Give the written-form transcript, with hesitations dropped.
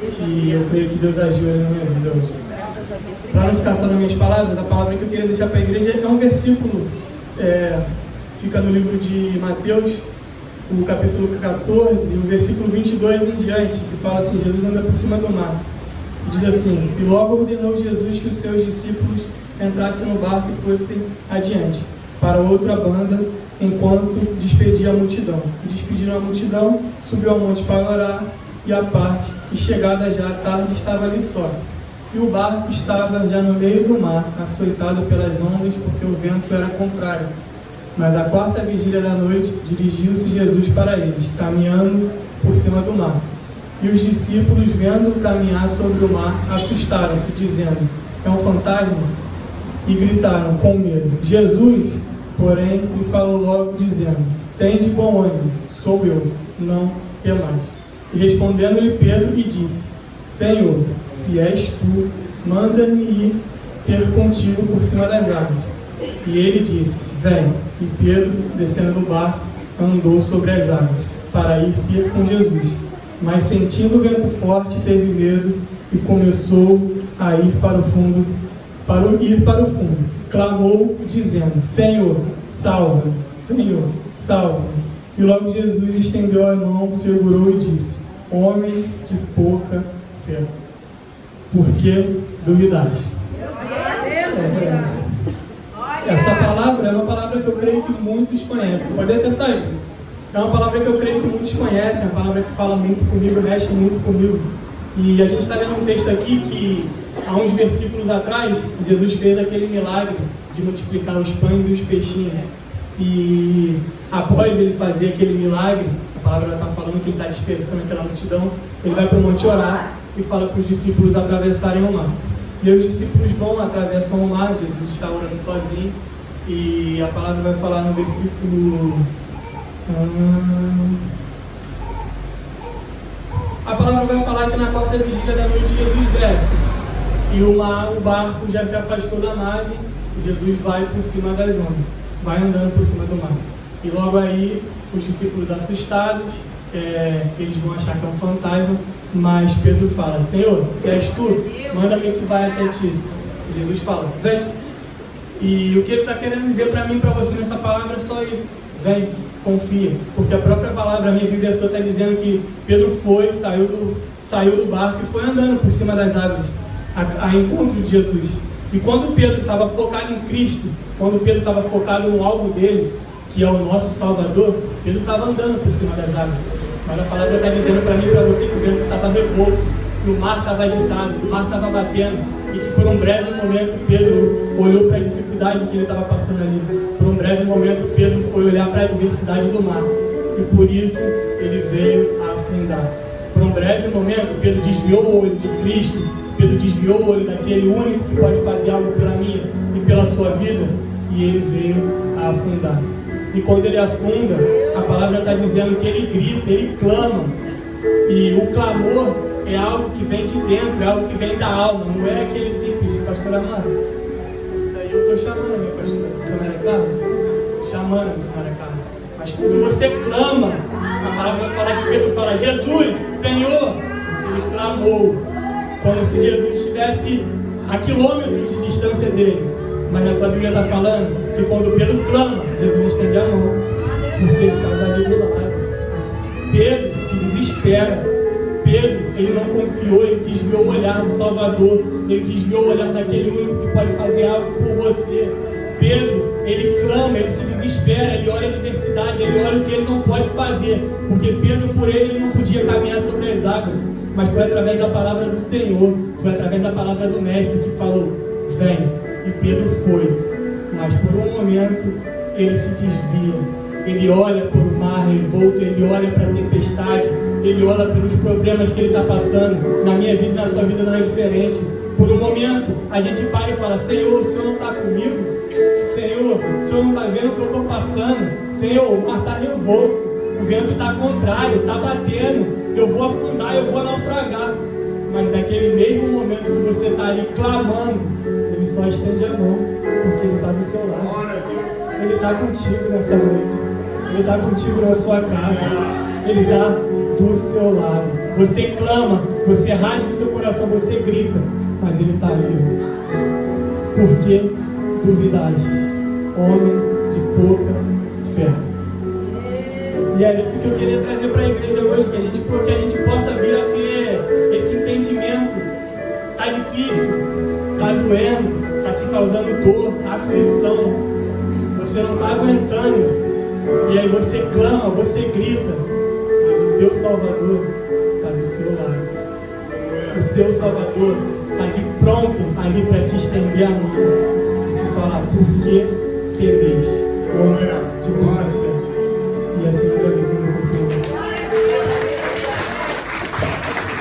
E eu creio que Deus agiu na minha vida hoje. Para não ficar só nas minhas palavras, a palavra que eu queria deixar para a igreja é um versículo, fica no livro de Mateus, o capítulo 14, o versículo 22 em diante, que fala assim: Jesus anda por cima do mar. Diz assim: e logo ordenou Jesus que os seus discípulos entrassem no barco e fossem adiante, para outra banda, enquanto despedia a multidão. Despediram a multidão, subiu ao monte para orar, e à parte, e chegada já a tarde, estava ali só. E o barco estava já no meio do mar, açoitado pelas ondas, porque o vento era contrário. Mas à quarta vigília da noite, dirigiu-se Jesus para eles, caminhando por cima do mar. E os discípulos, vendo caminhar sobre o mar, assustaram-se, dizendo: é um fantasma? E gritaram com medo. Jesus, porém, lhe falou logo, dizendo: tende bom ânimo, sou eu, não temais. E respondendo-lhe Pedro, e disse: Senhor, se és tu, manda-me ir ter contigo por cima das águas. E ele disse: vem. E Pedro, descendo do barco, andou sobre as águas, para ir ter com Jesus. Mas sentindo o vento forte, teve medo e começou a ir para o fundo, clamou, dizendo: Senhor, salva-me, Senhor, salva-me. E logo Jesus estendeu a mão, segurou e disse: homem de pouca fé, por que duvidaste? Essa palavra é uma palavra que eu creio que muitos conhecem. Pode sentar aí. É uma palavra que eu creio que muitos conhecem, é uma palavra que fala muito comigo, mexe muito comigo. E a gente está vendo um texto aqui que, há uns versículos atrás, Jesus fez aquele milagre de multiplicar os pães e os peixinhos. E após ele fazer aquele milagre, a palavra está falando que ele está dispersando aquela multidão, ele vai para o monte orar e fala para os discípulos atravessarem o mar. E aí os discípulos vão, atravessam o mar, Jesus está orando sozinho, e a palavra vai falar no versículo... A palavra vai falar que na quarta vigília da noite Jesus desce, e o barco já se afastou da margem, e Jesus vai por cima das ondas, vai andando por cima do mar. E logo aí, os discípulos assustados, eles vão achar que é um fantasma, mas Pedro fala: Senhor, se és tu, manda-me que vai até ti. E Jesus fala: vem. E o que ele está querendo dizer para mim e para você nessa palavra é só isso: vem, confia. Porque a própria palavra, a minha Bíblia só está dizendo que Pedro saiu do barco e foi andando por cima das águas, a encontro de Jesus. E quando Pedro estava focado em Cristo, quando Pedro estava focado no alvo dele, que é o nosso Salvador, Pedro estava andando por cima das águas. Mas a palavra está dizendo para mim e para você que o vento estava revolto, que o mar estava agitado, que o mar estava batendo, e que por um breve momento Pedro olhou para a dificuldade que ele estava passando ali. Por um breve momento Pedro foi olhar para a adversidade do mar, e por isso ele veio a afundar. Por um breve momento Pedro desviou o olho de Cristo, Pedro desviou o olho daquele único que pode fazer algo pela minha e pela sua vida, e ele veio a afundar. E quando ele afunda, a palavra está dizendo que ele grita, ele clama. E o clamor é algo que vem de dentro, é algo que vem da alma, não é aquele simples, pastor amado. Isso aí eu estou chamando a minha pastora, missionária Carla. Chamando a missionária Carla. Mas quando você clama, a palavra vai falar que Pedro fala: Jesus, Senhor. Ele clamou, como se Jesus estivesse a quilômetros de distância dele. Mas na tua Bíblia está falando que quando Pedro clama, Jesus estende a mão, porque ele estava ali do lado. Pedro se desespera. Pedro, ele não confiou, ele desviou o olhar do Salvador, ele desviou o olhar daquele único que pode fazer algo por você. Pedro, ele clama, ele se desespera, ele olha a adversidade, ele olha o que ele não pode fazer, porque Pedro, por ele não podia caminhar sobre as águas, mas foi através da palavra do Senhor, foi através da palavra do Mestre que falou: vem. E Pedro foi, mas por um momento ele se desvia, ele olha para o mar revolto, ele olha para a tempestade, ele olha pelos problemas que ele está passando. Na minha vida e na sua vida não é diferente. Por um momento a gente para e fala: Senhor, o Senhor não está comigo? Senhor, o Senhor não está vendo o que eu estou passando? Senhor, o mar está revolto, o vento está contrário, está batendo, eu vou afundar, eu vou naufragar. Mas naquele mesmo momento que você está ali clamando, ele só estende a mão, porque ele está do seu lado. Ele está contigo nessa noite. Ele está contigo na sua casa. Ele está do seu lado. Você clama, Você rasga o seu coração, você grita, mas Ele está ali. Por que duvidaste, homem de pouca fé? E é isso que eu queria trazer para a igreja hoje, que a gente possa vir a ter esse entendimento. Está difícil, está doendo, está te causando dor, aflição, você não está aguentando, e aí você clama, você grita, mas o teu Salvador está do seu lado. O teu Salvador está de pronto ali para te estender a mão, te falar: por que queres, homem de pouca fé? E assim